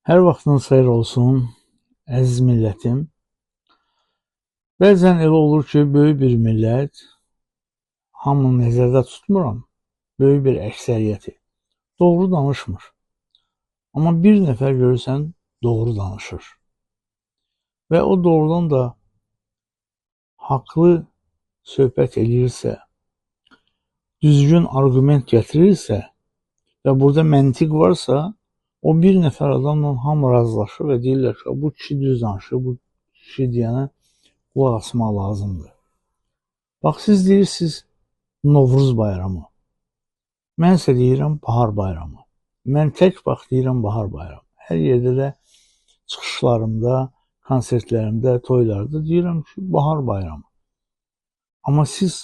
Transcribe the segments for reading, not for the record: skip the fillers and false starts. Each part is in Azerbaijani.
Hər vaxtınız xeyir olsun, əziz millətim. Bəzən elə olur ki, böyük bir millət, hamını nəzərdə tutmuram, böyük bir əksəriyyəti doğru danışmır. Amma bir nəfər görürsən, doğru danışır. Və o doğrudan da haqlı söhbət eləyirsə, düzgün arqument gətirirsə və burada məntiq varsa, o bir nəfər adamla hamı razılaşır və deyirlər ki, bu kişi düz danışır, bu kişi deyənə qulaq asmaq lazımdır. Bax, siz deyirsiniz Novruz bayramı. Mən isə deyirəm bahar bayramı. Mən tək bax deyirəm bahar bayramı. Hər yerdə də çıxışlarımda, konsertlərimdə, toylarda deyirəm ki, bahar bayramı. Amma siz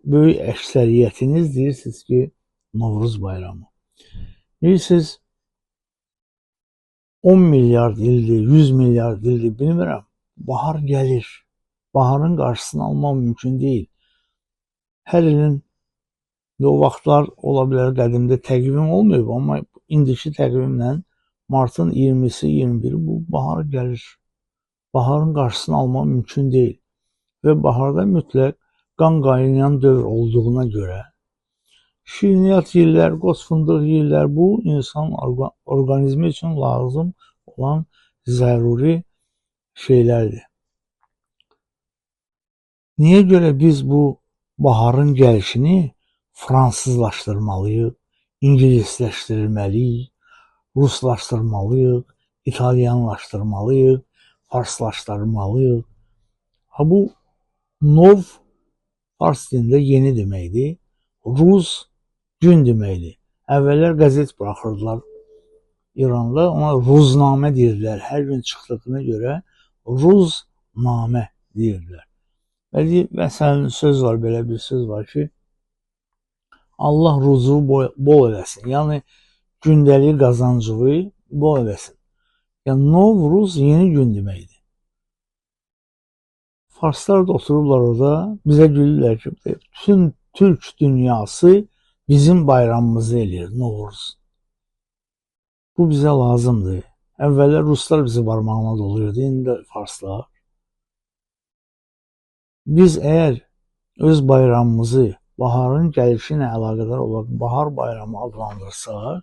böyük əksəriyyətiniz deyirsiniz ki, Novruz bayramı. Deyirsiniz 10 milyard ildir, 100 milyard ildir, bilmirəm. Bahar gəlir. Baharın qarşısını almaq mümkün deyil. Hər ilin o vaxtlar ola bilər qədimdə təqvim olmayıb, amma indiki təqvimlə martın 20-si, 21-i bu bahar gəlir. Baharın qarşısını almaq mümkün deyil. Və baharda mütləq qan qaynayan dövr olduğuna görə şirniyyat yeyirlər, qoz fındıq yeyirlər. Bu, insan orqanizmi üçün lazım olan zəruri şeylərdir. Niyə görə biz bu baharın gəlişini fransızlaşdırmalıyıq, ingilisləşdirməliyik, ruslaşdırmalıyıq, italyanlaşdırmalıyıq, farslaşdırmalıyıq? Ha, bu nov fars dilində yeni deməkdir, ruz gün deməkdir. Əvvəllər qəzet buraxırdılar İranda, ona ruznamə deyirdilər. Hər gün çıxdığına görə ruznamə deyirdilər. Məsələn, söz var, belə bir söz var ki, Allah ruzu bol eləsin. Yəni, gündəlik qazancığı bol eləsin. Yəni, Novruz yeni gün deməkdir. Farslar da otururlar orada, bizə gülürlər ki, bütün Türk dünyası bizim bayramımızı eləyir, Novruz. Bu bizə lazımdır. Əvvəllər ruslar bizi barmağına doluyurdu, indi də farslar. Biz əgər öz bayramımızı baharın gəlişi ilə əlaqədar olaraq bahar bayramı adlandırsaq,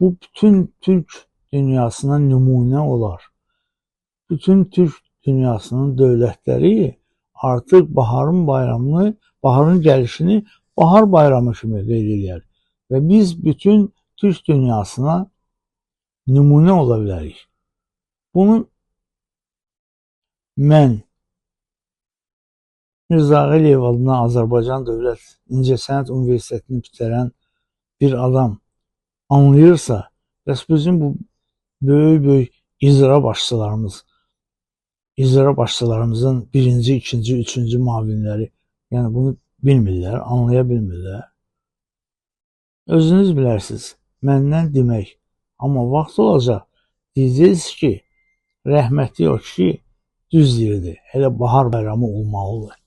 bu bütün Türk dünyasına nümunə olar. Bütün Türk dünyasının dövlətləri artıq baharın bayramını, baharın gəlişini bahar bayramı kimi qeyd edirlər. Və biz bütün Türk dünyasına nümunə ola bilərik. Bunu mən Mirzə Ağayev adına Azərbaycan Dövlət İncəsənət Universitetini bitirən bir adam anlayırsa, bəs bizim bu böyük icra başçılarımızın birinci, ikinci, üçüncü müavinləri, yəni bunu bilmirlər, anlaya bilmirlər. Özünüz bilərsiniz, məndən demək. Amma vaxt olacaq, deyəcəksiniz ki, rəhmətli o kişi düz deyirdi, elə bahar bayramı olmalıdır.